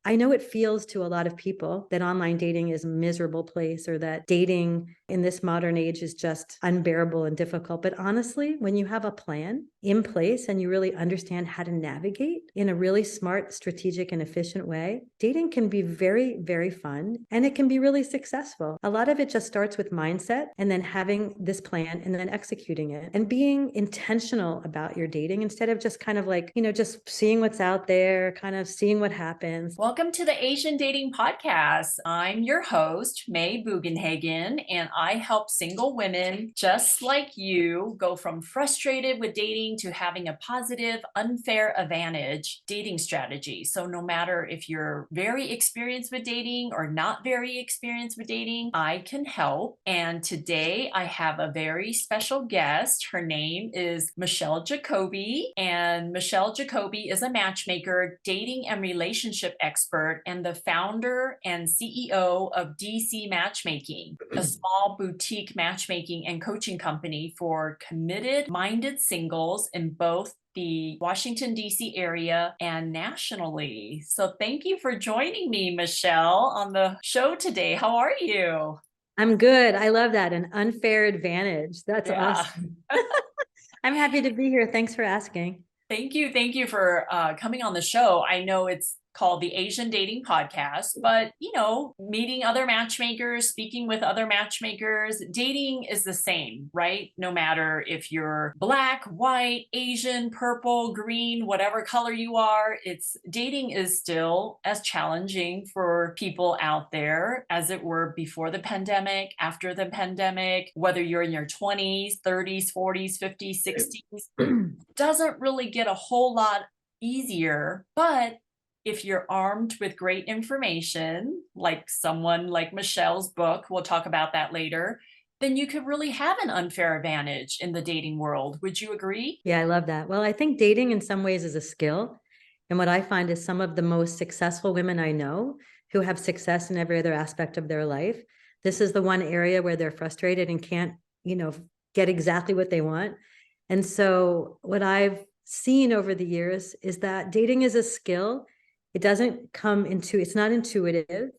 I know it feels to a lot of people that online dating is a miserable place, or that dating in this modern age is just unbearable and difficult. But honestly, when you have a plan in place and you really understand how to navigate in a really smart, strategic, and efficient way, dating can be very, very fun, and it can be really successful. A lot of it just starts with mindset, and then having this plan and then executing it and being intentional about your dating, instead of just kind of like, just seeing what's out there, kind of seeing what happens. Welcome to the Asian Dating Podcast. I'm your host, May Bugenhagen, and I help single women just like you go from frustrated with dating to having a positive, unfair advantage dating strategy. So no matter if you're very experienced with dating or not very experienced with dating, I can help. And today I have a very special guest. Her name is Michelle Jacoby, and Michelle Jacoby is a matchmaker, dating and relationship expert, and the founder and CEO of DC Matchmaking, a small boutique matchmaking and coaching company for committed, minded singles in both the Washington, D.C. area and nationally. So thank you for joining me, Michelle, on the show today. How are you? I'm good. I love that. An unfair advantage. That's Yeah. awesome. I'm happy to be here. Thanks for asking. Thank you. Thank you for coming on the show. I know it's called the Asian Dating Podcast, but meeting other matchmakers, speaking with other matchmakers, dating is the same, right? No matter if you're black, white, Asian, purple, green, whatever color you are, dating is still as challenging for people out there as it were before the pandemic, after the pandemic, whether you're in your 20s, 30s, 40s, 50s, 60s, doesn't really get a whole lot easier. But if you're armed with great information, like someone like Michelle's book, we'll talk about that later, then you could really have an unfair advantage in the dating world. Would you agree? Yeah, I love that. Well, I think dating in some ways is a skill. And what I find is some of the most successful women I know who have success in every other aspect of their life, this is the one area where they're frustrated and can't, get exactly what they want. And so what I've seen over the years is that dating is a skill. It's not intuitive,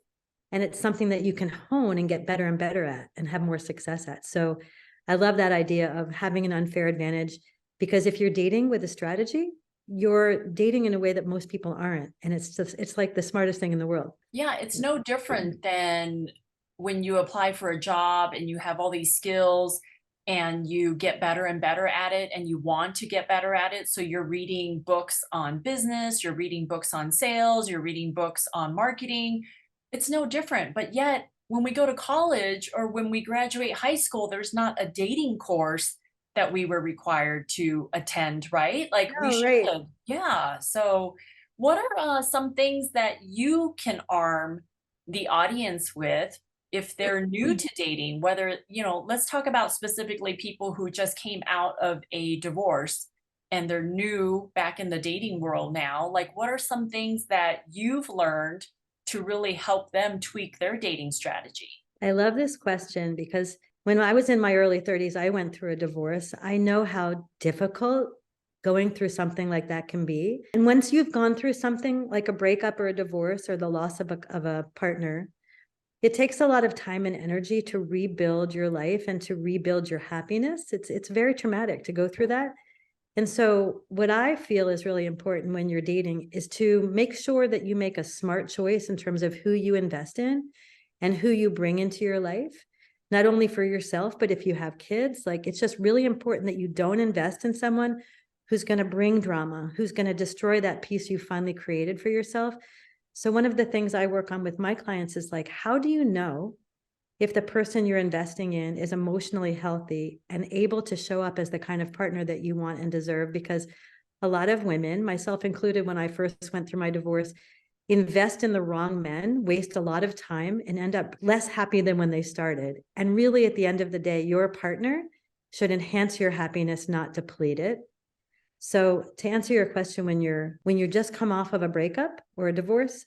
and it's something that you can hone and get better and better at and have more success at. So I love that idea of having an unfair advantage, because if you're dating with a strategy, you're dating in a way that most people aren't. And it's like the smartest thing in the world. Yeah, it's no different than when you apply for a job and you have all these skills and you get better and better at it and you want to get better at it. So you're reading books on business, you're reading books on sales, you're reading books on marketing. It's no different. But yet, when we go to college or when we graduate high school, there's not a dating course that we were required to attend, right? Like we Oh, right. should. Yeah. So, what are some things that you can arm the audience with if they're new to dating? Whether, let's talk about specifically people who just came out of a divorce and they're new back in the dating world now. Like, what are some things that you've learned to really help them tweak their dating strategy? I love this question because when I was in my early 30s, I went through a divorce. I know how difficult going through something like that can be. And once you've gone through something like a breakup or a divorce or the loss of a partner, it takes a lot of time and energy to rebuild your life and to rebuild your happiness. It's very traumatic to go through that. And so what I feel is really important when you're dating is to make sure that you make a smart choice in terms of who you invest in and who you bring into your life, not only for yourself, but if you have kids. Like, it's just really important that you don't invest in someone who's going to bring drama, who's going to destroy that peace you finally created for yourself. So one of the things I work on with my clients is like, how do you know if the person you're investing in is emotionally healthy and able to show up as the kind of partner that you want and deserve? Because a lot of women, myself included, when I first went through my divorce, invest in the wrong men, waste a lot of time, and end up less happy than when they started. And really, at the end of the day, your partner should enhance your happiness, not deplete it. So to answer your question, when you're just come off of a breakup or a divorce,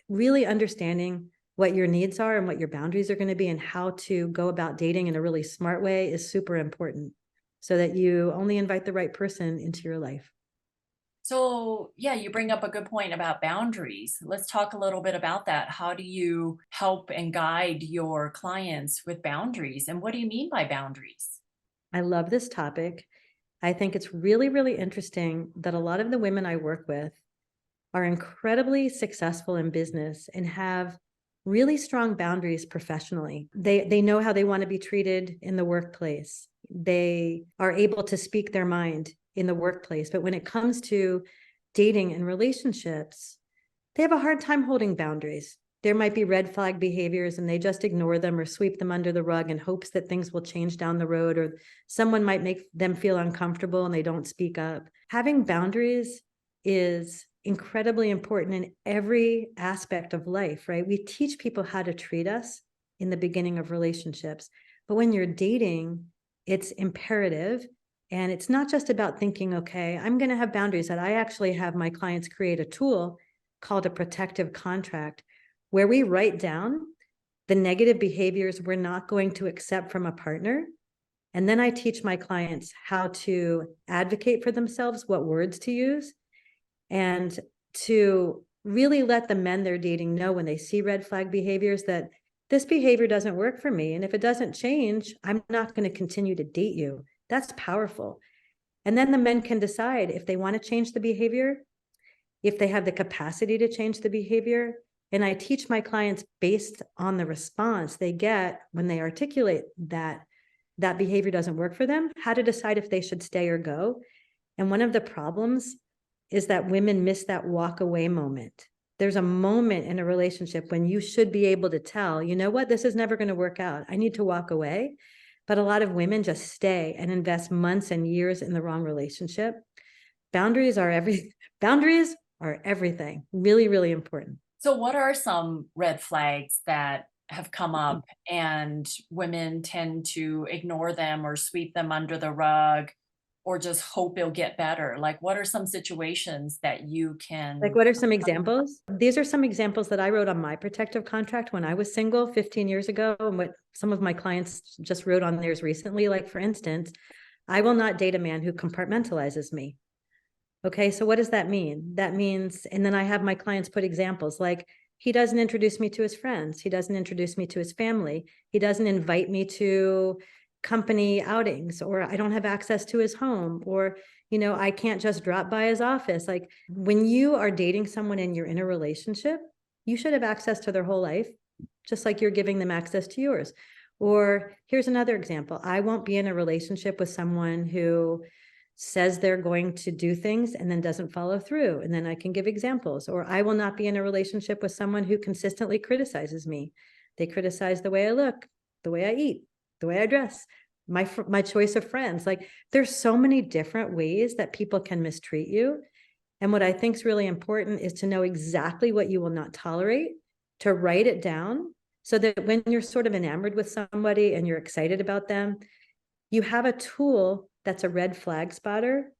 really understanding what your needs are and what your boundaries are going to be and how to go about dating in a really smart way is super important, so that you only invite the right person into your life. So, yeah, you bring up a good point about boundaries. Let's talk a little bit about that. How do you help and guide your clients with boundaries? And what do you mean by boundaries? I love this topic. I think it's really, really interesting that a lot of the women I work with are incredibly successful in business and have really strong boundaries professionally. They know how they want to be treated in the workplace. They are able to speak their mind in the workplace. But when it comes to dating and relationships, they have a hard time holding boundaries. There might be red flag behaviors and they just ignore them or sweep them under the rug in hopes that things will change down the road, or someone might make them feel uncomfortable and they don't speak up. Having boundaries is incredibly important in every aspect of life, right? We teach people how to treat us in the beginning of relationships, but when you're dating, it's imperative. And it's not just about thinking, okay, I'm going to have boundaries. That I actually have my clients create a tool called a protective contract, where we write down the negative behaviors we're not going to accept from a partner. And then I teach my clients how to advocate for themselves, what words to use, and to really let the men they're dating know when they see red flag behaviors that this behavior doesn't work for me. And if it doesn't change, I'm not going to continue to date you. That's powerful. And then the men can decide if they want to change the behavior, if they have the capacity to change the behavior. And I teach my clients based on the response they get when they articulate that that behavior doesn't work for them, how to decide if they should stay or go. And one of the problems is that women miss that walk away moment. There's a moment in a relationship when you should be able to tell, you know what, this is never going to work out. I need to walk away. But a lot of women just stay and invest months and years in the wrong relationship. Boundaries are boundaries are everything. Really, really important. So, what are some red flags that have come up and women tend to ignore them or sweep them under the rug or just hope it'll get better? Like, what are some situations that you Like, can? what are some examples? These are some examples that I wrote on my protective contract when I was single 15 years ago, and what some of my clients just wrote on theirs recently. Like, for instance, I will not date a man who compartmentalizes me. Okay, so what does that mean? That means, and then I have my clients put examples like, he doesn't introduce me to his friends. He doesn't introduce me to his family. He doesn't invite me to company outings, or I don't have access to his home, or, I can't just drop by his office. Like, when you are dating someone and you're in a relationship, you should have access to their whole life, just like you're giving them access to yours. Or here's another example. I won't be in a relationship with someone who says they're going to do things and then doesn't follow through. And then I can give examples. Or I will not be in a relationship with someone who consistently criticizes me. They criticize the way I look, the way I eat, the way I dress, my choice of friends. Like, there's so many different ways that people can mistreat you. And what I think is really important is to know exactly what you will not tolerate, to write it down, so that when you're sort of enamored with somebody and you're excited about them, you have a tool that's a red flag spotter,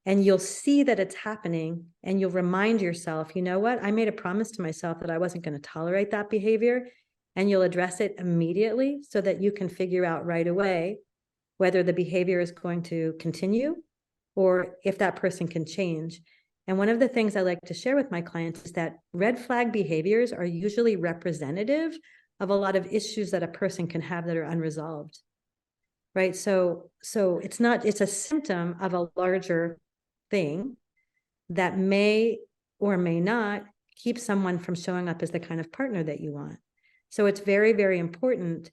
and you'll see that it's happening, and you'll remind yourself, you know what, I made a promise to myself that I wasn't going to tolerate that behavior, and you'll address it immediately so that you can figure out right away whether the behavior is going to continue or if that person can change. And one of the things I like to share with my clients is that red flag behaviors are usually representative of a lot of issues that a person can have that are unresolved. Right. So it's a symptom of a larger thing that may or may not keep someone from showing up as the kind of partner that you want. So it's very, very important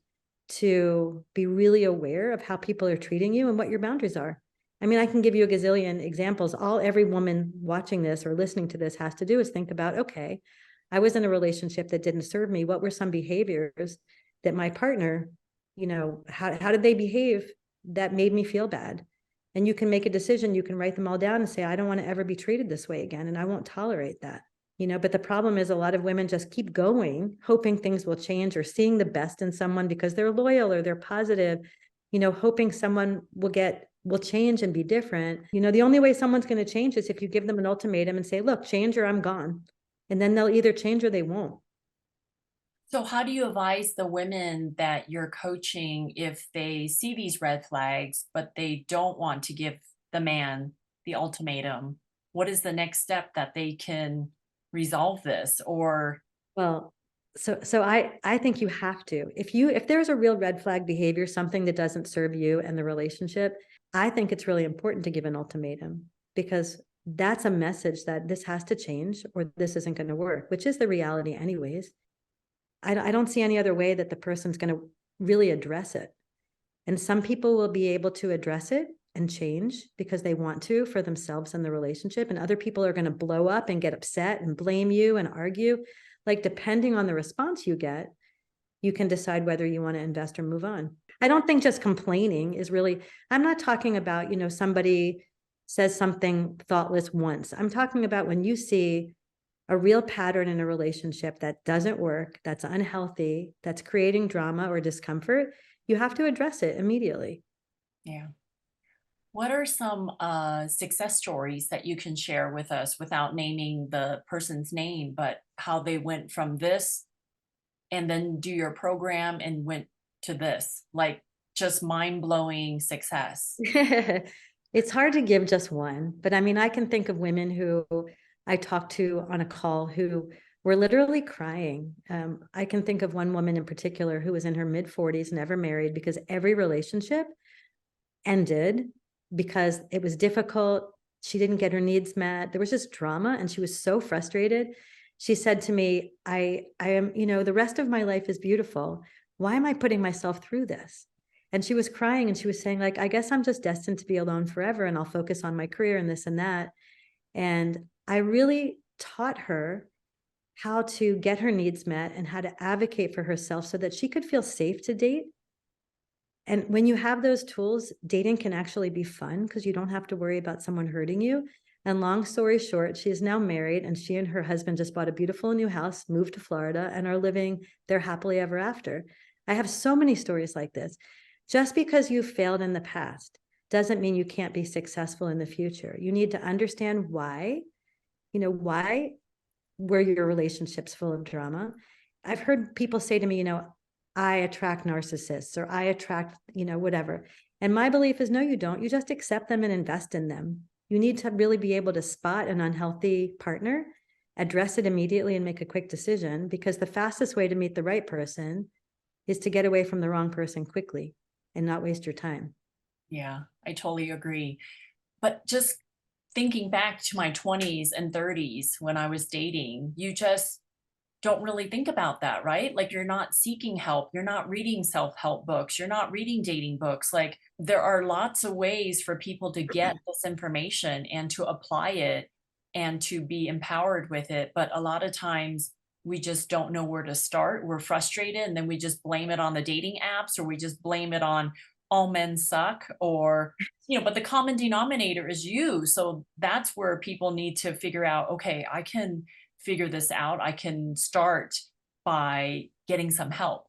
to be really aware of how people are treating you and what your boundaries are. I mean, I can give you a gazillion examples. All every woman watching this or listening to this has to do is think about, okay, I was in a relationship that didn't serve me. What were some behaviors that my partner, how did they behave that made me feel bad? And you can make a decision. You can write them all down and say, I don't want to ever be treated this way again, and I won't tolerate that. But the problem is a lot of women just keep going, hoping things will change, or seeing the best in someone because they're loyal or they're positive, hoping someone will change and be different. The only way someone's going to change is if you give them an ultimatum and say, look, change or I'm gone. And then they'll either change or they won't. So, how do you advise the women that you're coaching if they see these red flags, but they don't want to give the man the ultimatum? what is the next step that they can resolve this? Or Well, so I think you have to. If there's a real red flag behavior, something that doesn't serve you and the relationship, I think it's really important to give an ultimatum, because that's a message that this has to change or this isn't going to work, which is the reality anyways. I don't see any other way that the person's going to really address it. And some people will be able to address it and change because they want to for themselves and the relationship. And other people are going to blow up and get upset and blame you and argue. Like, depending on the response you get, you can decide whether you want to invest or move on. I don't think just complaining is really, I'm not talking about, somebody says something thoughtless once. I'm talking about when you see a real pattern in a relationship that doesn't work, that's unhealthy, that's creating drama or discomfort, you have to address it immediately. yeah. What are some success stories that you can share with us without naming the person's name, but how they went from this and then do your program and went to this? Like, just mind-blowing success. It's hard to give just one, but I mean, I can think of women who I talked to on a call who were literally crying. I can think of one woman in particular who was in her mid-40s, never married, because every relationship ended because it was difficult. She didn't get her needs met. There was just drama, and she was so frustrated. She said to me, I am, the rest of my life is beautiful. Why am I putting myself through this? And she was crying, and she was saying, like, I guess I'm just destined to be alone forever, and I'll focus on my career and this and that. And I really taught her how to get her needs met and how to advocate for herself so that she could feel safe to date. And when you have those tools, dating can actually be fun because you don't have to worry about someone hurting you. And long story short, she is now married, and she and her husband just bought a beautiful new house, moved to Florida, and are living their happily ever after. I have so many stories like this. Just because you failed in the past doesn't mean you can't be successful in the future. You need to understand why, why were your relationships full of drama. I've heard people say to me, I attract narcissists, or I attract, whatever. And my belief is, no, you don't. You just accept them and invest in them. You need to really be able to spot an unhealthy partner, address it immediately, and make a quick decision, because the fastest way to meet the right person is to get away from the wrong person quickly and not waste your time. Yeah, I totally agree. But just thinking back to my 20s and 30s when I was dating, you just don't really think about that, right? Like, you're not seeking help, you're not reading self-help books, you're not reading dating books. Like, there are lots of ways for people to get this information and to apply it and to be empowered with it. But a lot of times we just don't know where to start. We're frustrated, and then we just blame it on the dating apps, or we just blame it on all men suck, or but the common denominator is you. So that's where people need to figure out, okay, I can figure this out. I can start by getting some help.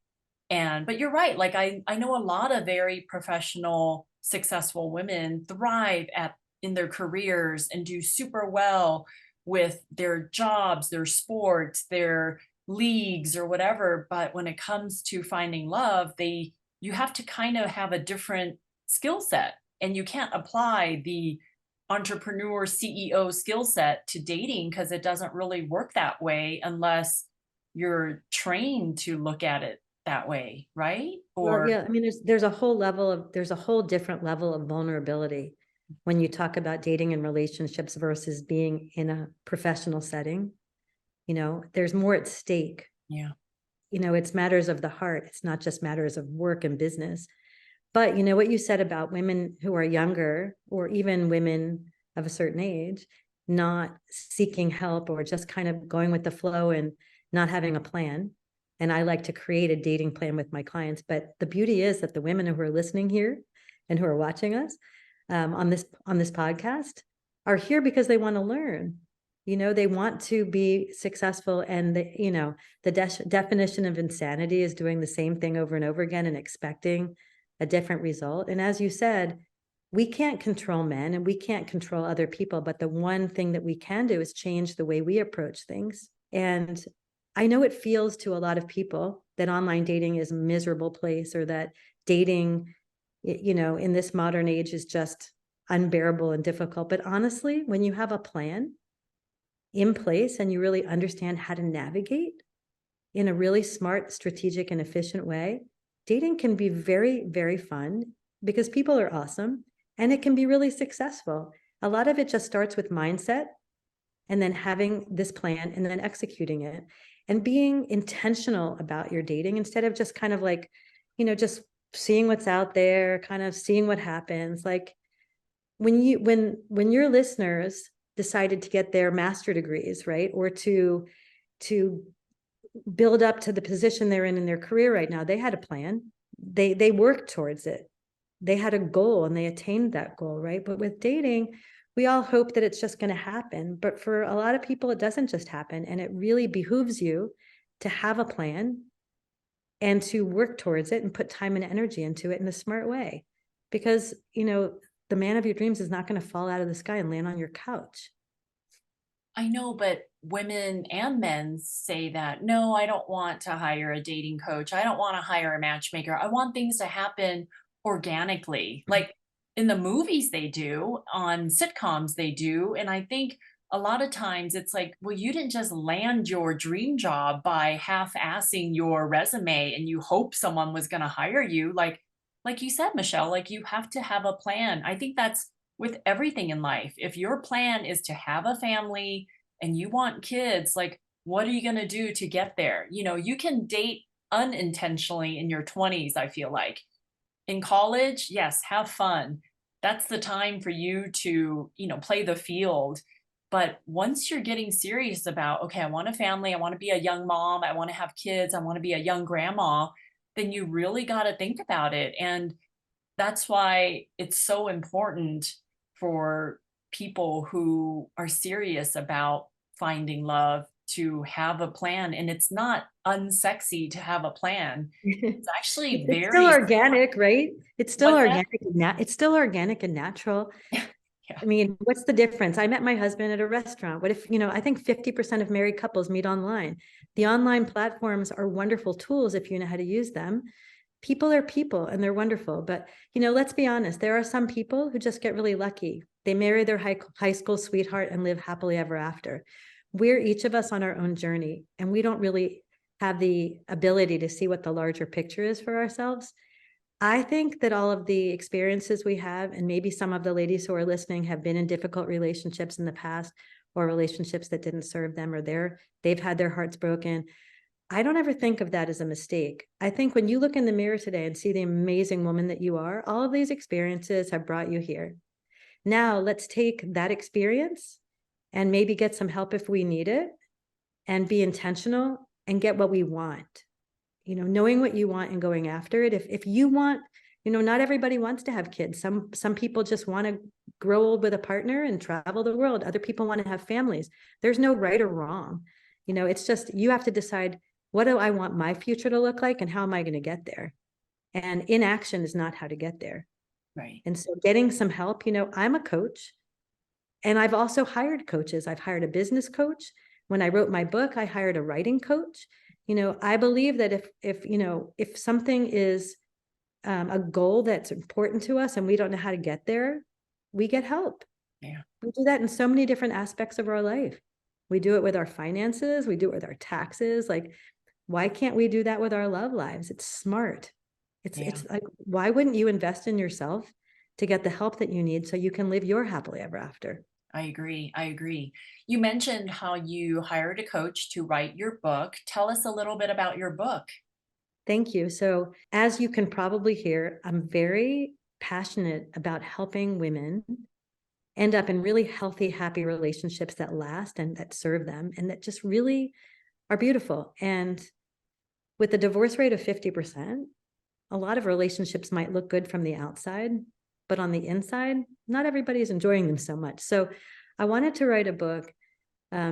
But you're right. Like, I know a lot of very professional, successful women thrive in their careers and do super well with their jobs, their sports, their leagues or whatever. But when it comes to finding love, you have to kind of have a different skill set, and you can't apply the entrepreneur CEO skill set to dating, because it doesn't really work that way unless you're trained to look at it that way, right? Well, Or yeah, I mean, there's a whole different level of vulnerability when you talk about dating and relationships versus being in a professional setting. There's more at stake. yeah, It's matters of the heart. It's not just matters of work and business. But what you said about women who are younger, or even women of a certain age, not seeking help or just kind of going with the flow and not having a plan. And I like to create a dating plan with my clients. But the beauty is that the women who are listening here and who are watching us on this podcast are here because they want to learn. They want to be successful, and the definition of insanity is doing the same thing over and over again and expecting a different result. And as you said, we can't control men and we can't control other people, but the one thing that we can do is change the way we approach things. And I know it feels to a lot of people that online dating is a miserable place, or that dating, in this modern age is just unbearable and difficult. But honestly, when you have a plan in place and you really understand how to navigate in a really smart, strategic, and efficient way, dating can be very, very fun because people are awesome and it can be really successful. A lot of it just starts with mindset and then having this plan and then executing it and being intentional about your dating instead of just kind of like, just seeing what's out there, kind of seeing what happens. Like when your listeners decided to get their master degrees, right? Or to build up to the position they're in their career right now, they had a plan. They worked towards it. They had a goal and they attained that goal, right? But with dating, we all hope that it's just going to happen. But for a lot of people, it doesn't just happen. And it really behooves you to have a plan and to work towards it and put time and energy into it in a smart way. Because, the man of your dreams is not going to fall out of the sky and land on your couch. I know, but women and men say that, no, I don't want to hire a dating coach. I don't want to hire a matchmaker. I want things to happen organically. Like in the movies, they do, on sitcoms, they do. And I think a lot of times it's like, well, you didn't just land your dream job by half-assing your resume and you hope someone was going to hire you. Like you said, Michelle, like you have to have a plan. I think that's with everything in life. If your plan is to have a family and you want kids, like what are you going to do to get there? You can date unintentionally in your 20s, I feel like. In college, yes, have fun. That's the time for you to, play the field. But once you're getting serious about, okay, I want a family, I want to be a young mom, I want to have kids, I want to be a young grandma, then you really got to think about it. And that's why it's so important for people who are serious about finding love to have a plan. And it's not unsexy to have a plan. It's actually It's still very organic, right? It's still what's that? organic. It's still organic and natural. Yeah. I mean, what's the difference? I met my husband at a restaurant. What if, I think 50% of married couples meet online. The online platforms are wonderful tools if you know how to use them. People are people and they're wonderful. But, let's be honest, there are some people who just get really lucky. They marry their high school sweetheart and live happily ever after. We're each of us on our own journey, and we don't really have the ability to see what the larger picture is for ourselves. I think that all of the experiences we have, and maybe some of the ladies who are listening have been in difficult relationships in the past, or relationships that didn't serve them, or they've had their hearts broken. I don't ever think of that as a mistake. I think when you look in the mirror today and see the amazing woman that you are, all of these experiences have brought you here. Now let's take that experience and maybe get some help if we need it, and be intentional and get what we want. Knowing what you want and going after it. If you want, not everybody wants to have kids. Some people just want to grow old with a partner and travel the world. Other people want to have families. There's no right or wrong. It's just, you have to decide, what do I want my future to look like and how am I going to get there? And inaction is not how to get there. Right. And so getting some help, I'm a coach, and I've also hired coaches. I've hired a business coach. When I wrote my book, I hired a writing coach. I believe that if something is a goal that's important to us and we don't know how to get there, we get help. Yeah. We do that in so many different aspects of our life. We do it with our finances. We do it with our taxes. Like, why can't we do that with our love lives? It's smart. It's like, why wouldn't you invest in yourself to get the help that you need so you can live your happily ever after? I agree. I agree. You mentioned how you hired a coach to write your book. Tell us a little bit about your book. Thank you. So, as you can probably hear, I'm very passionate about helping women end up in really healthy, happy relationships that last and that serve them and that just really are beautiful. And with the divorce rate of 50%, a lot of relationships might look good from the outside, but on the inside, not everybody is enjoying them so much. So I wanted to write a book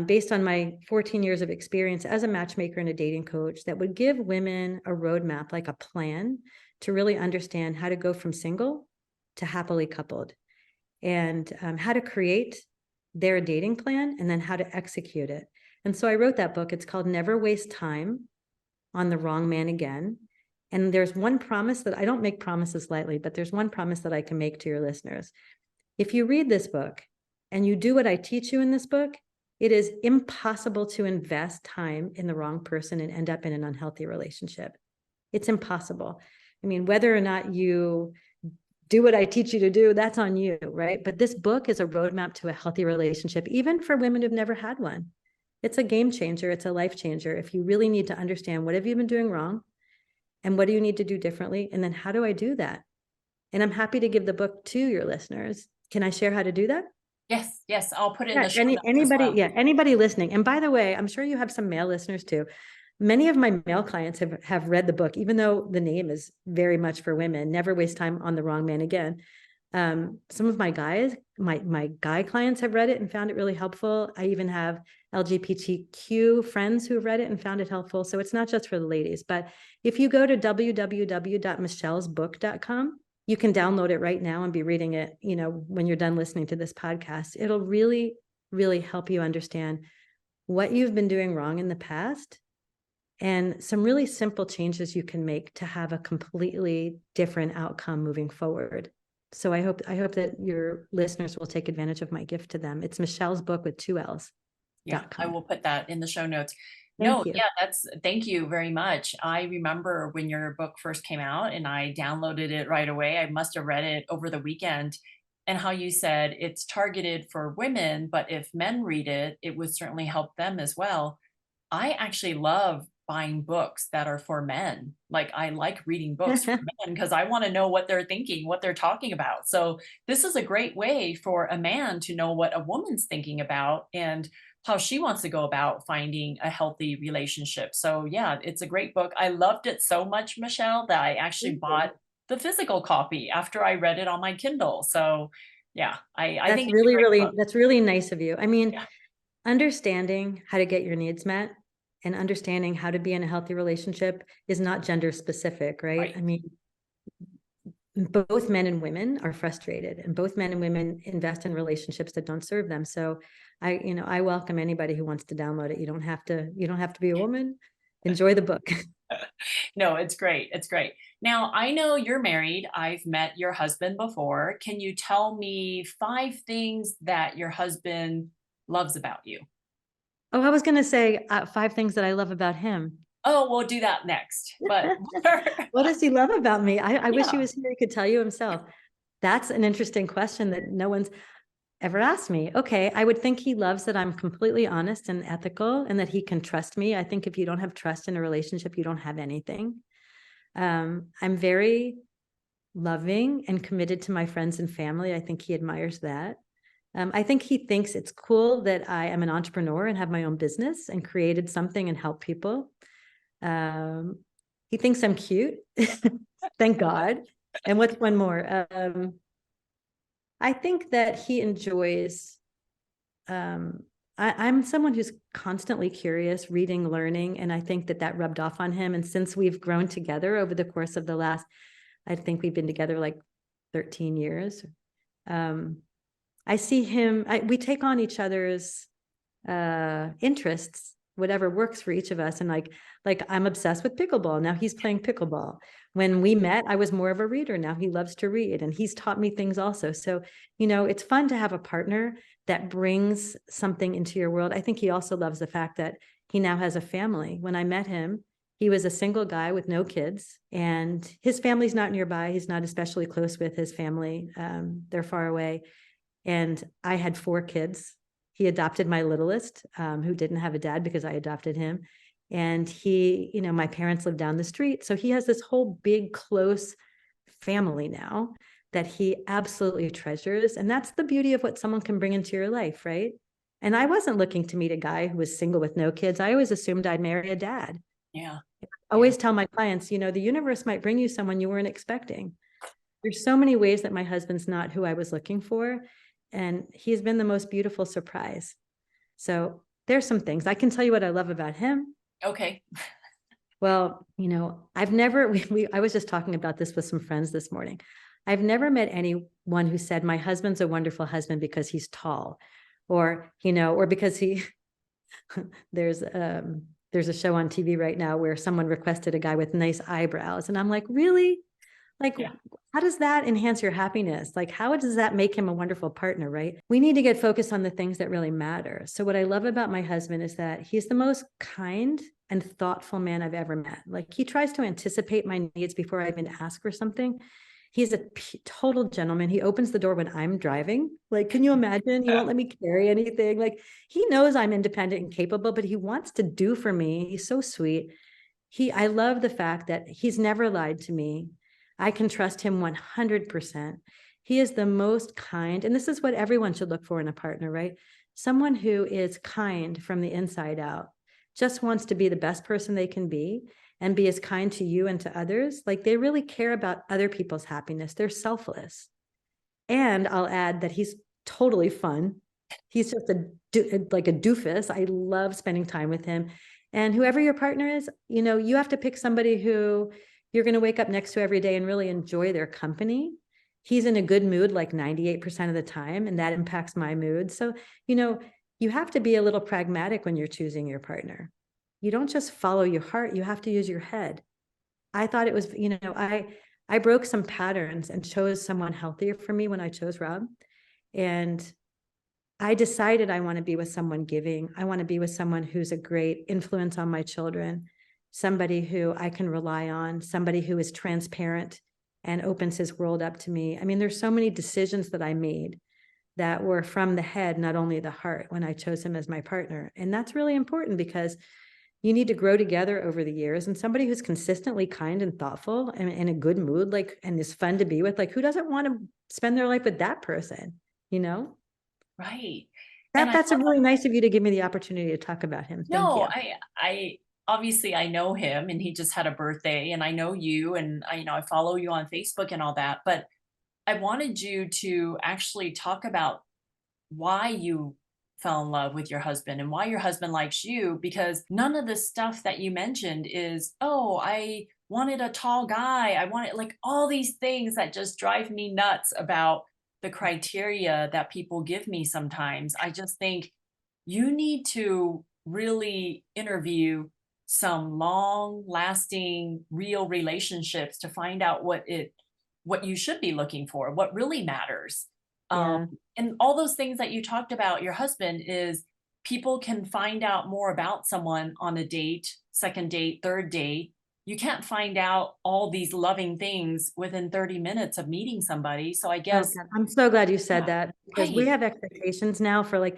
based on my 14 years of experience as a matchmaker and a dating coach that would give women a roadmap, like a plan, to really understand how to go from single to happily coupled, and how to create their dating plan and then how to execute it. And so I wrote that book. It's called Never Waste Time on the Wrong Man Again. And there's one promise that I don't make promises lightly, but there's one promise that I can make to your listeners. If you read this book and you do what I teach you in this book, it is impossible to invest time in the wrong person and end up in an unhealthy relationship. It's impossible. I mean, whether or not you do what I teach you to do, that's on you, right? But this book is a roadmap to a healthy relationship, even for women who've never had one. It's a game changer. It's a life changer. If you really need to understand what have you been doing wrong and what do you need to do differently? And then how do I do that? And I'm happy to give the book to your listeners. Can I share how to do that? Yes, I'll put it in the show notes as Anybody, well. yeah, anybody listening. And by the way, I'm sure you have some male listeners too. Many of my male clients have read the book, even though the name is very much for women. Never waste time on the wrong man again. Some of my guys, my guy clients have read it and found it really helpful. I even have LGBTQ friends who have read it and found it helpful. So it's not just for the ladies. But if you go to www.michellesbook.com, you can download it right now and be reading it, you know, when you're done listening to this podcast. It'll really, really help you understand what you've been doing wrong in the past and some really simple changes you can make to have a completely different outcome moving forward. So I hope that your listeners will take advantage of my gift to them. It's Michelle's book with 2 L's. Yeah, I will put that in the show notes. Thank you. Yeah, thank you very much. I remember when your book first came out and I downloaded it right away. I must have read it over the weekend, and how you said it's targeted for women, but if men read it, it would certainly help them as well. I actually love buying books that are for men. Like, I like reading books for men because I want to know what they're thinking, what they're talking about. So this is a great way for a man to know what a woman's thinking about and how she wants to go about finding a healthy relationship. So yeah, it's a great book. I loved it so much, Michelle, that I actually bought the physical copy after I read it on my Kindle. So yeah, I think it's a great book. That's really nice of you. I mean, Yeah, understanding how to get your needs met and understanding how to be in a healthy relationship is not gender specific, right? right. I mean, both men and women are frustrated, and both men and women invest in relationships that don't serve them. So I welcome anybody who wants to download it. You don't have to be a woman. Enjoy the book. No, it's great. It's great. Now, I know you're married. I've met your husband before. Can you tell me 5 things that your husband loves about you? Oh, I was going to say 5 things that I love about him. Oh, we'll do that next. But What does he love about me? I wish he yeah, was here. He could tell you himself. That's an interesting question that no one's ever asked me. Okay, I would think he loves that I'm completely honest and ethical and that he can trust me. I think if you don't have trust in a relationship, you don't have anything. I'm very loving and committed to my friends and family. I think he admires that. I think he thinks it's cool that I am an entrepreneur and have my own business and created something and help people. He thinks I'm cute. Thank God. And what's one more? I think that he enjoys, I'm someone who's constantly curious, reading, learning, and I think that rubbed off on him. And since we've grown together over the course of the last, I think we've been together like 13 years. I see him, we take on each other's interests, whatever works for each of us. And like I'm obsessed with pickleball. Now he's playing pickleball. When we met, I was more of a reader. Now he loves to read and he's taught me things also. So, it's fun to have a partner that brings something into your world. I think he also loves the fact that he now has a family. When I met him, he was a single guy with no kids and his family's not nearby. He's not especially close with his family. They're far away. And I had 4 kids. He adopted my littlest, who didn't have a dad because I adopted him. And he, my parents live down the street. So he has this whole big, close family now that he absolutely treasures. And that's the beauty of what someone can bring into your life, right? And I wasn't looking to meet a guy who was single with no kids. I always assumed I'd marry a dad. yeah. I always tell my clients, the universe might bring you someone you weren't expecting. There's so many ways that my husband's not who I was looking for. And he's been the most beautiful surprise. So there's some things I can tell you what I love about him. Okay. Well, I've never, I was just talking about this with some friends this morning. I've never met anyone who said, my husband's a wonderful husband because he's tall or because there's a show on TV right now where someone requested a guy with nice eyebrows. And I'm like, really? Like, Yeah. how does that enhance your happiness? Like, how does that make him a wonderful partner, right? We need to get focused on the things that really matter. So what I love about my husband is that he's the most kind and thoughtful man I've ever met. Like, he tries to anticipate my needs before I even ask for something. He's a total gentleman. He opens the door when I'm driving. Like, can you imagine? He won't let me carry anything. Like, he knows I'm independent and capable, but he wants to do for me. He's so sweet. I love the fact that he's never lied to me. I can trust him 100%. He is the most kind, and this is what everyone should look for in a partner, right? Someone who is kind from the inside out, just wants to be the best person they can be and be as kind to you and to others. Like, they really care about other people's happiness. They're selfless. And I'll add that he's totally fun. He's just like a doofus. I love spending time with him. And whoever your partner is, you have to pick somebody who you're going to wake up next to every day and really enjoy their company. He's in a good mood like 98% of the time, and that impacts my mood. So, you have to be a little pragmatic when you're choosing your partner. You don't just follow your heart, you have to use your head. I thought it was, I broke some patterns and chose someone healthier for me when I chose Rob. And I decided I want to be with someone giving. I want to be with someone who's a great influence on my children, somebody who I can rely on, somebody who is transparent and opens his world up to me. I mean, there's so many decisions that I made that were from the head, not only the heart, when I chose him as my partner. And that's really important because you need to grow together over the years, and somebody who's consistently kind and thoughtful and in a good mood, like, and is fun to be with, like, who doesn't want to spend their life with that person, Right. And I That's a really nice of you to give me the opportunity to talk about him. Thank no, you. I obviously I know him and he just had a birthday and I know you and I follow you on Facebook and all that, but I wanted you to actually talk about why you fell in love with your husband and why your husband likes you, because none of the stuff that you mentioned is, oh, I wanted a tall guy. I wanted like all these things that just drive me nuts about the criteria that people give me sometimes. I just think you need to really interview some long lasting real relationships to find out what you should be looking for, what really matters. um, Yeah. and all those things that you talked about your husband is people can find out more about someone on a date, second date, third date. You can't find out all these loving things within 30 minutes of meeting somebody. So I Oh, guess, God. I'm so glad you said yeah, that, because we right. have expectations now for, like,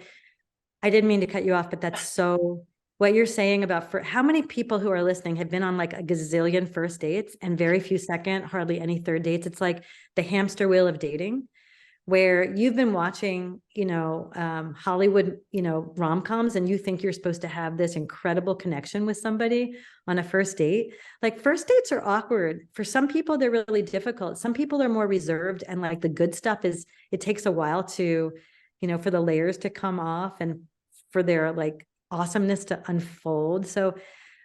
I didn't mean to cut you off, but that's so what you're saying about, for how many people who are listening have been on like a gazillion first dates and very few second, hardly any third dates. It's like the hamster wheel of dating, where you've been watching, Hollywood, rom-coms, and you think you're supposed to have this incredible connection with somebody on a first date. Like, first dates are awkward. For some people, they're really difficult. Some people are more reserved, and like the good stuff is, it takes a while to, for the layers to come off and for their like awesomeness to unfold. So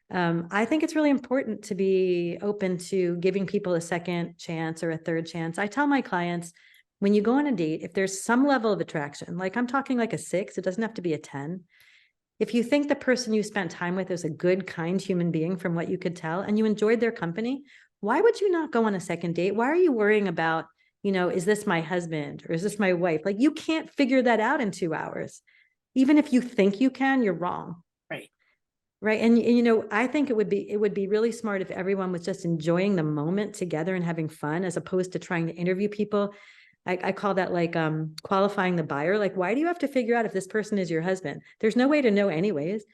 I think it's really important to be open to giving people a second chance or a third chance. I tell my clients, when you go on a date, if there's some level of attraction, like I'm talking like a 6, it doesn't have to be a 10. If you think the person you spent time with is a good, kind human being from what you could tell, and you enjoyed their company, why would you not go on a second date? Why are you worrying about, is this my husband or is this my wife? Like, you can't figure that out in 2 hours. Even if you think you can, you're wrong. Right. Right. And I think it would be really smart if everyone was just enjoying the moment together and having fun, as opposed to trying to interview people. I call that like qualifying the buyer. Like, why do you have to figure out if this person is your husband? There's no way to know anyways.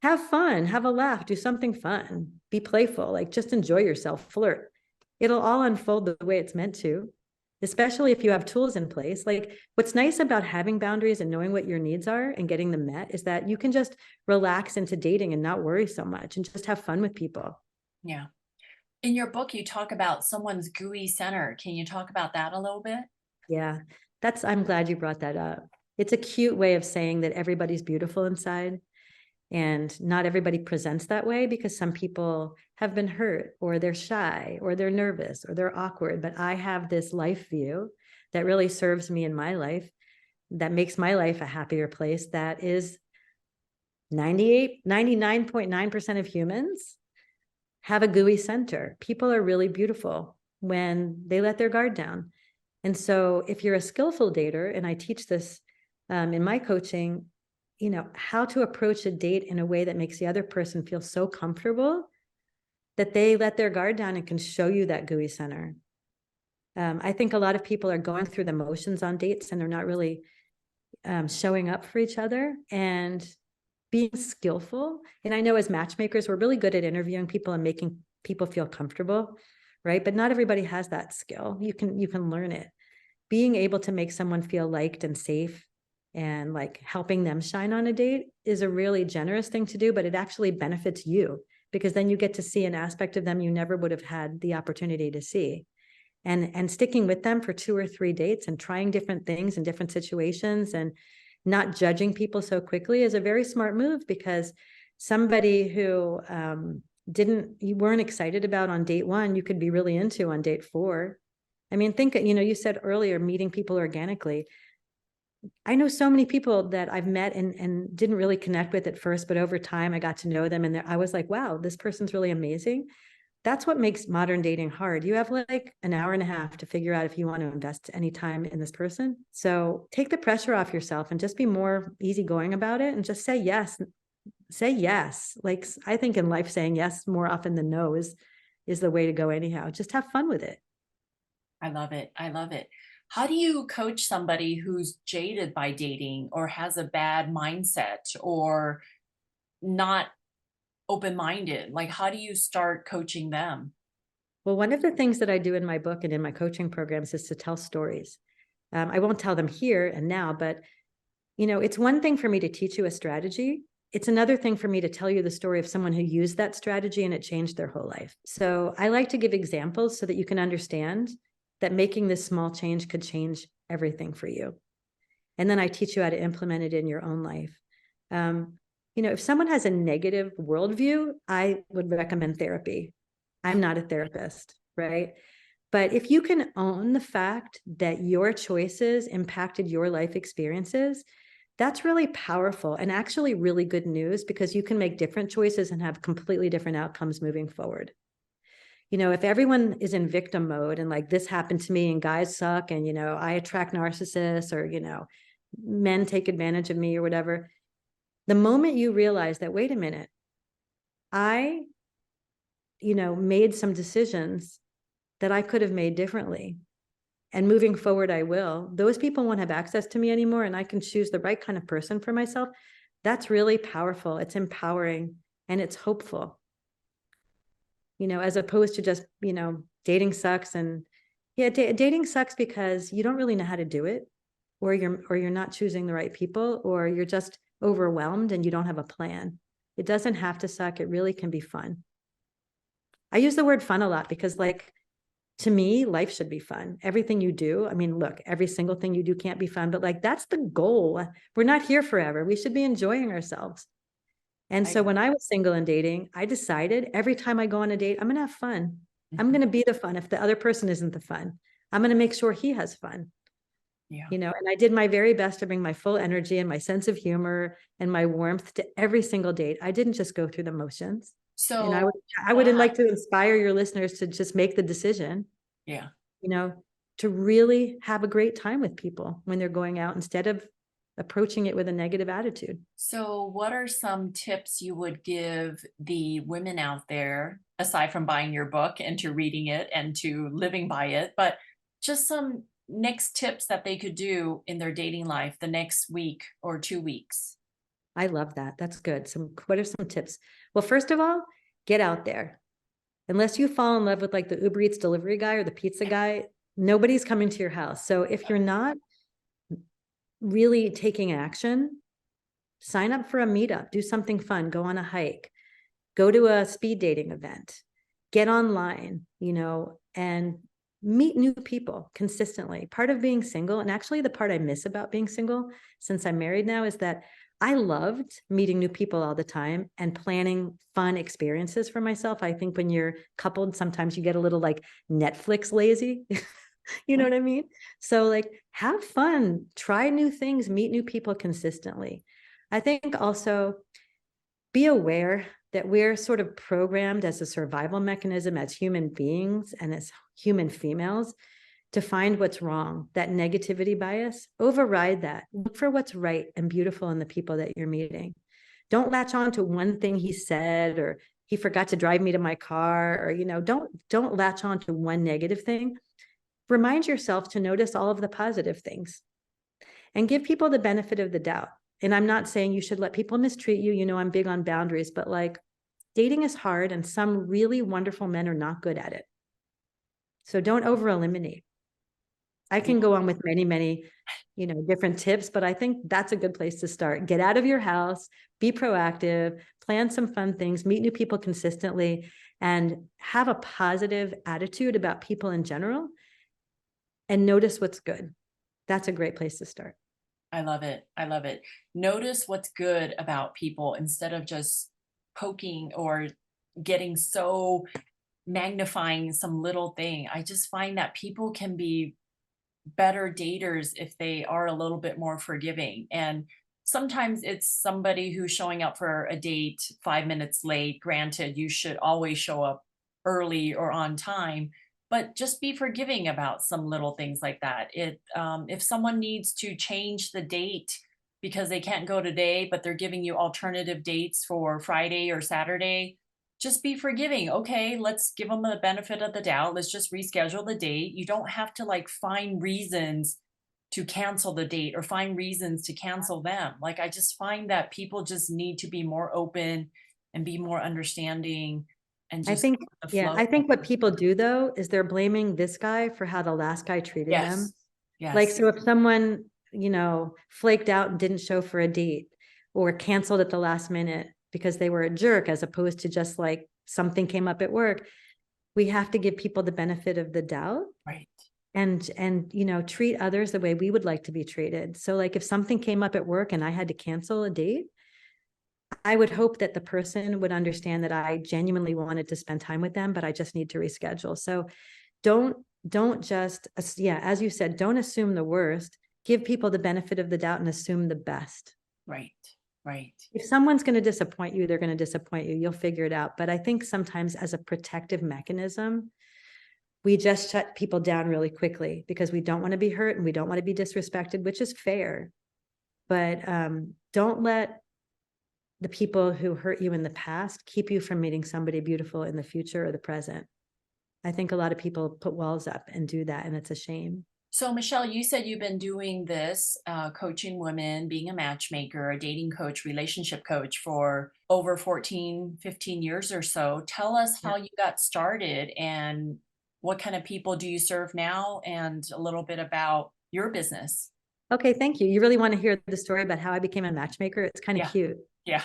Have fun, have a laugh, do something fun, be playful, like just enjoy yourself, flirt. It'll all unfold the way it's meant to, especially if you have tools in place. Like, what's nice about having boundaries and knowing what your needs are and getting them met is that you can just relax into dating and not worry so much and just have fun with people. Yeah. In your book, you talk about someone's gooey center. Can you talk about that a little bit? Yeah, I'm glad you brought that up. It's a cute way of saying that everybody's beautiful inside. And not everybody presents that way, because some people have been hurt, or they're shy, or they're nervous, or they're awkward. But I have this life view that really serves me in my life, that makes my life a happier place. That is 99.9% of humans have a gooey center. People are really beautiful. when they let their guard down. And so if you're a skillful dater, and I teach this in my coaching, how to approach a date in a way that makes the other person feel so comfortable that they let their guard down and can show you that gooey center. I think a lot of people are going through the motions on dates and they're not really showing up for each other and being skillful. And I know as matchmakers, we're really good at interviewing people and making people feel comfortable, right? But not everybody has that skill. You can learn it. Being able to make someone feel liked and safe and like helping them shine on a date is a really generous thing to do, but it actually benefits you because then you get to see an aspect of them you never would have had the opportunity to see. And sticking with them for 2 or 3 dates and trying different things in different situations and not judging people so quickly is a very smart move, because somebody who you weren't excited about on date 1, you could be really into on date 4. I mean, think, you said earlier, meeting people organically. I know so many people that I've met and didn't really connect with at first, but over time I got to know them and I was like, wow, this person's really amazing. That's what makes modern dating hard. You have like an hour and a half to figure out if you want to invest any time in this person. So take the pressure off yourself and just be more easygoing about it and just say yes. Say yes. Like, I think in life, saying yes more often than no is the way to go anyhow. Just have fun with it. I love it. I love it. How do you coach somebody who's jaded by dating or has a bad mindset or not open-minded? Like, how do you start coaching them? Well, one of the things that I do in my book and in my coaching programs is to tell stories. I won't tell them here and now, but it's one thing for me to teach you a strategy. It's another thing for me to tell you the story of someone who used that strategy and it changed their whole life. So I like to give examples so that you can understand that making this small change could change everything for you. And then I teach you how to implement it in your own life. If someone has a negative worldview, I would recommend therapy. I'm not a therapist, right? But if you can own the fact that your choices impacted your life experiences, that's really powerful and actually really good news, because you can make different choices and have completely different outcomes moving forward. If everyone is in victim mode and like, this happened to me and guys suck and, I attract narcissists or, men take advantage of me or whatever, the moment you realize that, wait a minute, I, made some decisions that I could have made differently. And moving forward, I will. Those people won't have access to me anymore, and I can choose the right kind of person for myself. That's really powerful. It's empowering and it's hopeful. As opposed to just, dating sucks. And yeah, dating sucks because you don't really know how to do it, or you're not choosing the right people, or you're just overwhelmed and you don't have a plan. It doesn't have to suck. It really can be fun. I use the word fun a lot because, like, to me, life should be fun. Everything you do. I mean, look, every single thing you do can't be fun, but like, that's the goal. We're not here forever. We should be enjoying ourselves. And so when I was single and dating, I decided every time I go on a date, I'm going to have fun. I'm going to be the fun. If the other person isn't the fun, I'm going to make sure he has fun. Yeah. And I did my very best to bring my full energy and my sense of humor and my warmth to every single date. I didn't just go through the motions. So and I would like to inspire your listeners to just make the decision, yeah, to really have a great time with people when they're going out, instead of approaching it with a negative attitude. So what are some tips you would give the women out there, aside from buying your book and to reading it and to living by it, but just some next tips that they could do in their dating life the next week or 2 weeks? I love that. That's good. What are some tips? Well, first of all, get out there. Unless you fall in love with like the Uber Eats delivery guy or the pizza guy, nobody's coming to your house. So if you're not really taking action, sign up for a meetup, do something fun, go on a hike, go to a speed dating event, get online, and meet new people consistently. Part of being single, and actually the part I miss about being single since I'm married now, is that I loved meeting new people all the time and planning fun experiences for myself. I think when you're coupled, sometimes you get a little like Netflix lazy. You know what I mean? So like, have fun, try new things, meet new people consistently. I think also be aware that we're sort of programmed as a survival mechanism as human beings and as human females to find what's wrong, that negativity bias, override that. Look for what's right and beautiful in the people that you're meeting. Don't latch on to one thing he said, or he forgot to drive me to my car, or, don't latch on to one negative thing. Remind yourself to notice all of the positive things and give people the benefit of the doubt. And I'm not saying you should let people mistreat you. I'm big on boundaries, but like, dating is hard and some really wonderful men are not good at it. So don't over eliminate. I can go on with many, many, different tips, but I think that's a good place to start. Get out of your house, be proactive, plan some fun things, meet new people consistently, and have a positive attitude about people in general, and notice what's good. That's a great place to start. I love it. I love it. Notice what's good about people instead of just poking or getting so magnifying some little thing. I just find that people can be better daters if they are a little bit more forgiving. And sometimes it's somebody who's showing up for a date 5 minutes late. Granted, you should always show up early or on time, but just be forgiving about some little things like that. If someone needs to change the date because they can't go today, but they're giving you alternative dates for Friday or Saturday, just be forgiving. Okay, let's give them the benefit of the doubt. Let's just reschedule the date. You don't have to like find reasons to cancel the date or find reasons to cancel them. Like, I just find that people just need to be more open and be more understanding and I just think, the yeah, flow. I think what people do though, is they're blaming this guy for how the last guy treated them. Yes. Like, Yes. so if someone, flaked out and didn't show for a date or canceled at the last minute because they were a jerk, as opposed to just like something came up at work, we have to give people the benefit of the doubt. Right. And treat others the way we would like to be treated. So like, if something came up at work and I had to cancel a date, I would hope that the person would understand that I genuinely wanted to spend time with them, but I just need to reschedule. So don't just, as you said, don't assume the worst. Give people the benefit of the doubt and assume the best. Right. Right. If someone's going to disappoint you, they're going to disappoint you. You'll figure it out. But I think sometimes as a protective mechanism, we just shut people down really quickly because we don't want to be hurt and we don't want to be disrespected, which is fair. But don't let the people who hurt you in the past keep you from meeting somebody beautiful in the future or the present. I think a lot of people put walls up and do that, and it's a shame. So Michelle, you said you've been doing this, coaching women, being a matchmaker, a dating coach, relationship coach for over 14, 15 years or so. Tell us how you got started and what kind of people do you serve now, and a little bit about your business. Okay, thank you. You really want to hear the story about how I became a matchmaker? It's kind of cute. Yeah.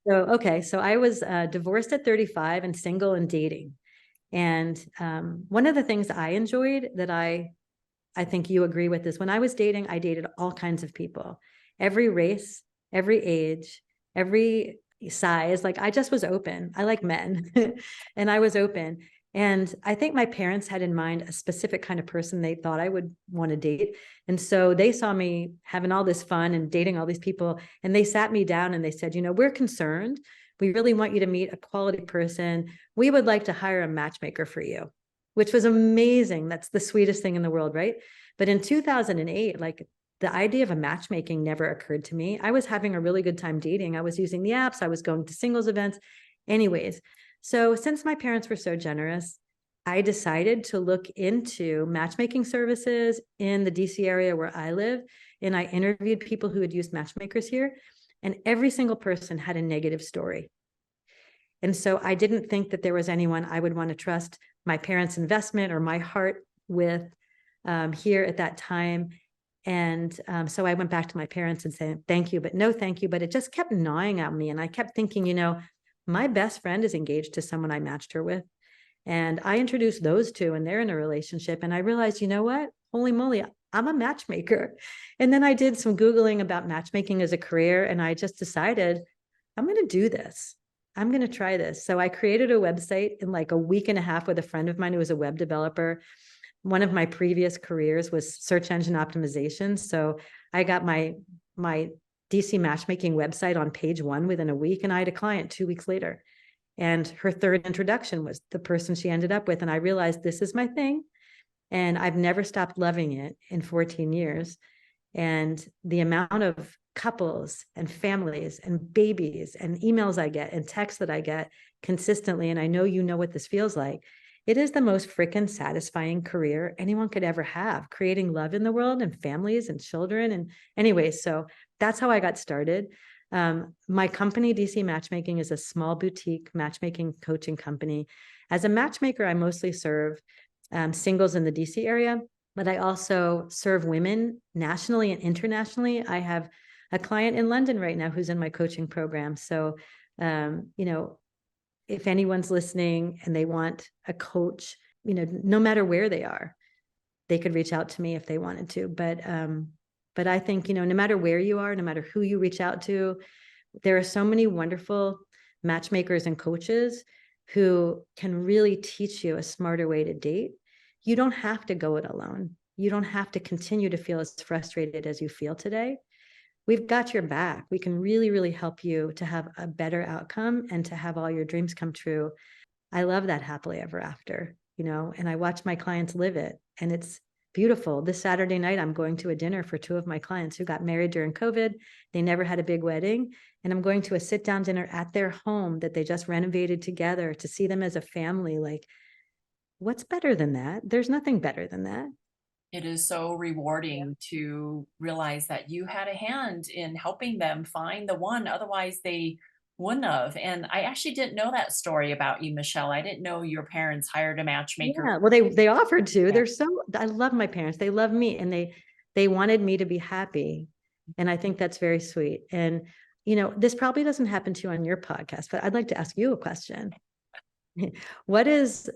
So I was divorced at 35 and single and dating. And one of the things I enjoyed that I think you agree with is when I was dating, I dated all kinds of people, every race, every age, every size. Like, I just was open. I like men and I was open. And I think my parents had in mind a specific kind of person they thought I would want to date. And so they saw me having all this fun and dating all these people. And they sat me down and they said, we're concerned. We really want you to meet a quality person. We would like to hire a matchmaker for you, which was amazing. That's the sweetest thing in the world, right? But in 2008, like, the idea of a matchmaking never occurred to me. I was having a really good time dating. I was using the apps. I was going to singles events. Anyways, so since my parents were so generous, I decided to look into matchmaking services in the DC area where I live. And I interviewed people who had used matchmakers here, and every single person had a negative story. And so I didn't think that there was anyone I would want to trust my parents' investment or my heart with here at that time. And so I went back to my parents and said, thank you, but no, thank you. But it just kept gnawing at me. And I kept thinking, my best friend is engaged to someone I matched her with. And I introduced those two and they're in a relationship. And I realized, what? Holy moly, I'm a matchmaker. And then I did some Googling about matchmaking as a career. And I just decided, I'm going to do this. I'm going to try this. So I created a website in like a week and a half with a friend of mine who was a web developer. One of my previous careers was search engine optimization. So I got my DC matchmaking website on page 1 within a week. And I had a client 2 weeks later. And her third introduction was the person she ended up with. And I realized this is my thing. And I've never stopped loving it in 14 years. And the amount of couples and families and babies and emails I get and texts that I get consistently, and I know you know what this feels like, it is the most freaking satisfying career anyone could ever have, creating love in the world and families and children. And anyways, so that's how I got started. My company, DC Matchmaking, is a small boutique matchmaking coaching company. As a matchmaker, I mostly serve singles in the DC area, but I also serve women nationally and internationally. I have a client in London right now who's in my coaching program. So, if anyone's listening and they want a coach, no matter where they are, they could reach out to me if they wanted to. But I think, no matter where you are, no matter who you reach out to, there are so many wonderful matchmakers and coaches who can really teach you a smarter way to date. You don't have to go it alone. You don't have to continue to feel as frustrated as you feel today. We've got your back. We can really, really help you to have a better outcome and to have all your dreams come true. I love that happily ever after, and I watch my clients live it, and it's beautiful. This Saturday night, I'm going to a dinner for 2 of my clients who got married during COVID. They never had a big wedding. And I'm going to a sit-down dinner at their home that they just renovated together to see them as a family. Like, what's better than that? There's nothing better than that. It is so rewarding to realize that you had a hand in helping them find the one, otherwise they wouldn't have. And I actually didn't know that story about you, Michelle. I didn't know your parents hired a matchmaker. Yeah, well, they offered to. They're so, I love my parents. They love me, and they wanted me to be happy. And I think that's very sweet. And, this probably doesn't happen to you on your podcast, but I'd like to ask you a question. What is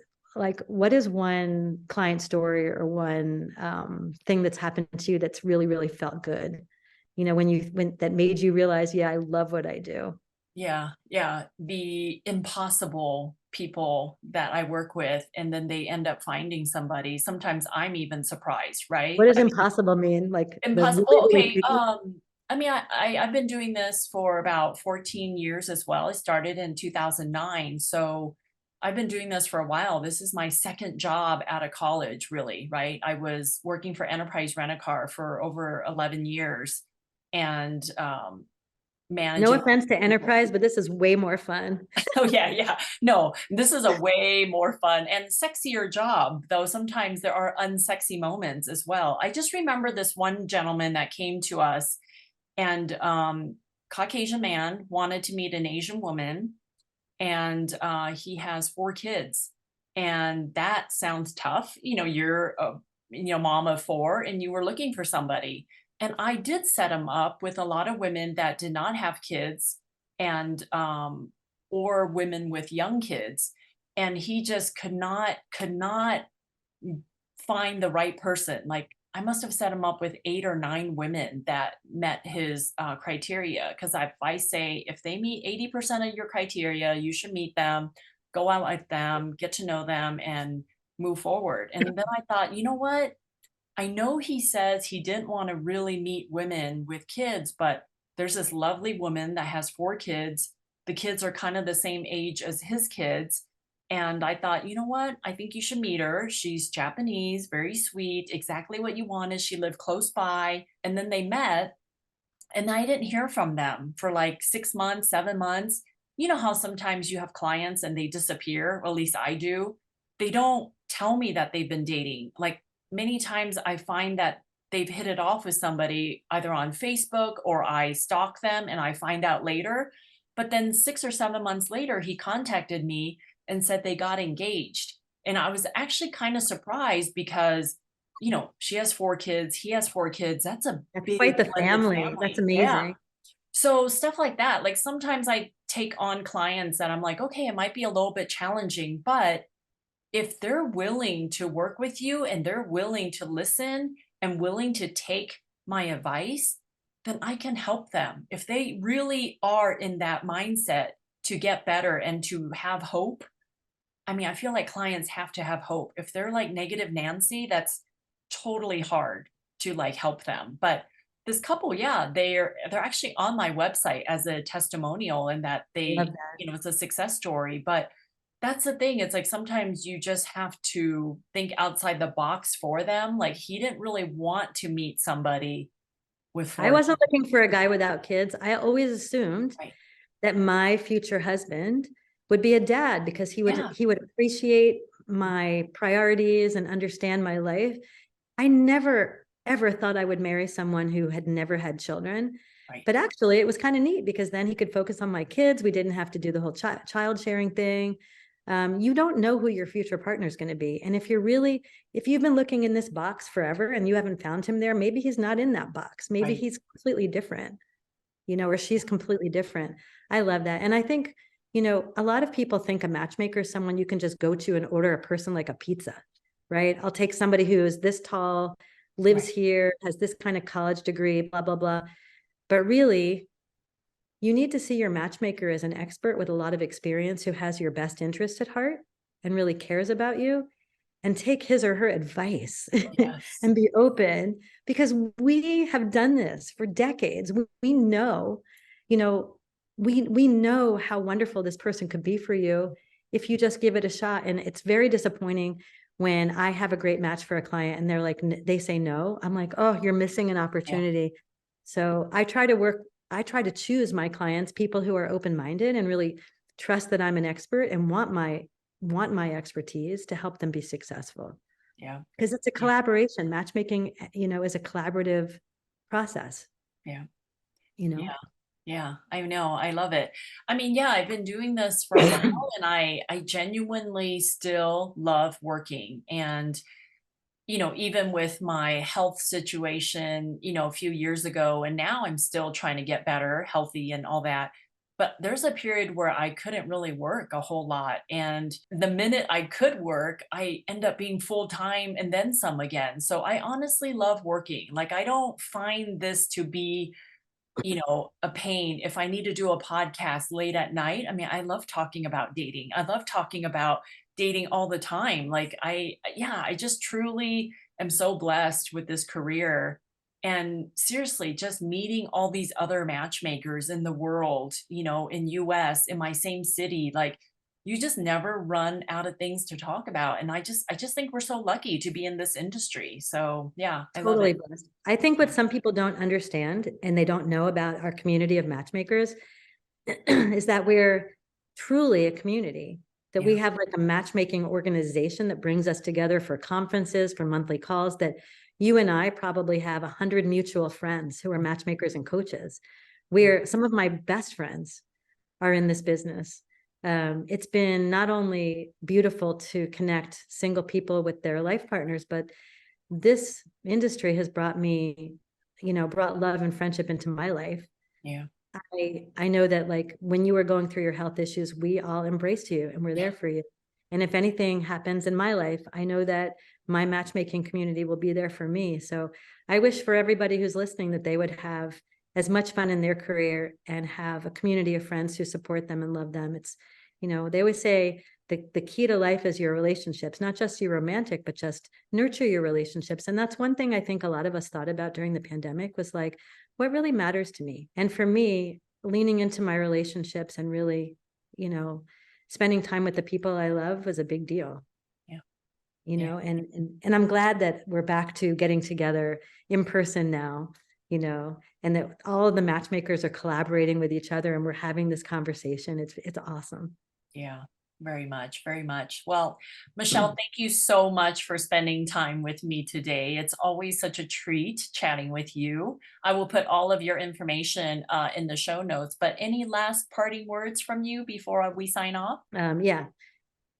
one client story or one thing that's happened to you that's really, really felt good? When that made you realize, yeah, I love what I do. Yeah. The impossible people that I work with, and then they end up finding somebody. Sometimes I'm even surprised, right? What does impossible mean? Like the really, Impossible. really Okay. I mean, I've been doing this for about 14 years as well. I started in 2009. So I've been doing this for a while. This is my second job out of college, really, right? I was working for Enterprise Rent-A-Car for over 11 years and no managing. offense to Enterprise, but this is way more fun. Oh yeah. No, this is a way more fun and sexier job, though sometimes there are unsexy moments as well. I just remember this one gentleman that came to us, and Caucasian man wanted to meet an Asian woman, and he has 4 kids. And that sounds tough. You're a mom of 4 and you were looking for somebody. And I did set him up with a lot of women that did not have kids, and or women with young kids. And he just could not find the right person. Like, I must have set him up with 8 or 9 women that met his criteria. Because if I say, if they meet 80% of your criteria, you should meet them, go out with them, get to know them, and move forward. And then I thought, you know what? I know he says he didn't want to really meet women with kids, but there's this lovely woman that has 4 kids. The kids are kind of the same age as his kids. And I thought, you know what? I think you should meet her. She's Japanese, very sweet, exactly what you wanted. She lived close by. And then they met, and I didn't hear from them for like 6 months, 7 months. You know how sometimes you have clients and they disappear, or at least I do. They don't tell me that they've been dating. Like, many times I find that they've hit it off with somebody either on Facebook, or I stalk them and I find out later. But then 6 or 7 months later, he contacted me and said they got engaged. And I was actually kind of surprised because, she has 4 kids, he has 4 kids. That's a big Quite the blended family. That's Yeah. amazing. So stuff like that. Like, sometimes I take on clients that I'm like, okay, it might be a little bit challenging, but if they're willing to work with you and they're willing to listen and willing to take my advice, then I can help them. If they really are in that mindset to get better and to have hope. I mean, I feel like clients have to have hope. If they're like negative Nancy, that's totally hard to like help them. But this couple, yeah, they're actually on my website as a testimonial, and that Love they, that. it's a success story. But that's the thing. It's like sometimes you just have to think outside the box for them. Like he didn't really want to meet somebody with I 4 wasn't kids. looking for a guy without kids. I always assumed Right. that my future husband would be a dad because Yeah. he would appreciate my priorities and understand my life. I never ever thought I would marry someone who had never had children. Right. But actually, it was kind of neat because then he could focus on my kids. We didn't have to do the whole child sharing thing. You don't know who your future partner is going to be. And if you've been looking in this box forever and you haven't found him there, maybe he's not in that box. Maybe Right. he's completely different, or she's completely different. I love that. And I think, a lot of people think a matchmaker is someone you can just go to and order a person like a pizza, right? I'll take somebody who is this tall, lives Right. here, has this kind of college degree, blah, blah, blah. But really, you need to see your matchmaker as an expert with a lot of experience who has your best interest at heart and really cares about you, and take his or her advice Yes. and be open, because we have done this for decades. We know, you know, we know how wonderful this person could be for you if you just give it a shot. And it's very disappointing when I have a great match for a client and they're like, they say no. I'm like, oh, you're missing an Yeah. opportunity. So I try to choose my clients, people who are open-minded and really trust that I'm an expert and want my expertise to help them be successful. Yeah. Because it's a Yeah. collaboration. Matchmaking, is a collaborative process, Yeah. you Yeah. know. Yeah, I know. I love it. I mean, yeah, I've been doing this for a while, and I genuinely still love working. And, even with my health situation, a few years ago, and now I'm still trying to get better, healthy and all that. But there's a period where I couldn't really work a whole lot. And the minute I could work, I end up being full time and then some again. So I honestly love working. Like, I don't find this to be a pain if I need to do a podcast late at night. I mean, I love talking about dating. I love talking about dating all the time. Like yeah, I just truly am so blessed with this career. And seriously, just meeting all these other matchmakers in the world, in US, in my same city, like you just never run out of things to talk about. And I just think we're so lucky to be in this industry. So yeah, I love Totally it. blessed. I think what some people don't understand and they don't know about our community of matchmakers is that we're truly a community, that we Yeah. have like a matchmaking organization that brings us together for conferences, for monthly calls, that you and I probably have 100 mutual friends who are matchmakers and coaches. We're some of my best friends are in this business. It's been not only beautiful to connect single people with their life partners, but this industry has brought love and friendship into my life. Yeah. I know that, like, when you were going through your health issues, we all embraced you and we're Yeah. there for you. And if anything happens in my life, I know that my matchmaking community will be there for me. So I wish for everybody who's listening that they would have as much fun in their career and have a community of friends who support them and love them. They always say the key to life is your relationships, not just your romantic, but just nurture your relationships. And that's one thing I think a lot of us thought about during the pandemic was like, what really matters to me? And for me, leaning into my relationships and really, spending time with the people I love was a big deal. Yeah. you Yeah. know, and I'm glad that we're back to getting together in person now, and that all of the matchmakers are collaborating with each other and we're having this conversation. It's awesome. Yeah, very much, very much. Well, Michelle, thank you so much for spending time with me today. It's always such a treat chatting with you. I will put all of your information in the show notes, but any last parting words from you before we sign off? Yeah,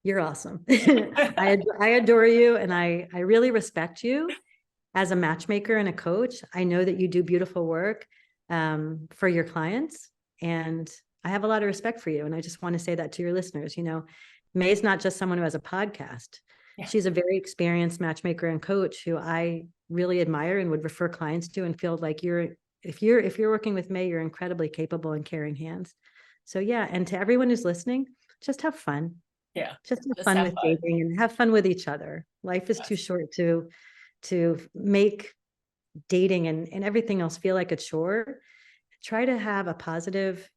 you're awesome. I adore you, and I really respect you as a matchmaker and a coach. I know that you do beautiful work for your clients, and I have a lot of respect for you. And I just want to say that to your listeners. May's not just someone who has a podcast. Yeah. She's a very experienced matchmaker and coach who I really admire and would refer clients to, and feel like if you're working with May, you're incredibly capable and caring hands. So yeah, and to everyone who's listening, just have fun. Yeah. Just have Just fun have with fun. dating and have fun with each other. Life is too Yes. short to make dating and everything else feel like a chore, try to have a positive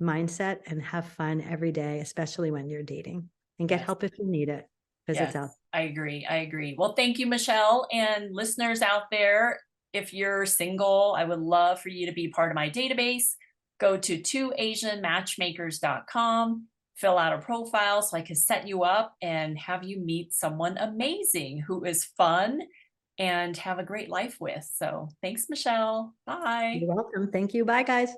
mindset and have fun every day, especially when you're dating, and get Yes. help if you need it, because it's Yes, out. I agree. I agree. Well, thank you, Michelle, and listeners out there. If you're single, I would love for you to be part of my database. Go to twoasianmatchmakers.com, fill out a profile so I can set you up and have you meet someone amazing who is fun and have a great life with. So thanks, Michelle. Bye. You're welcome. Thank you. Bye, guys.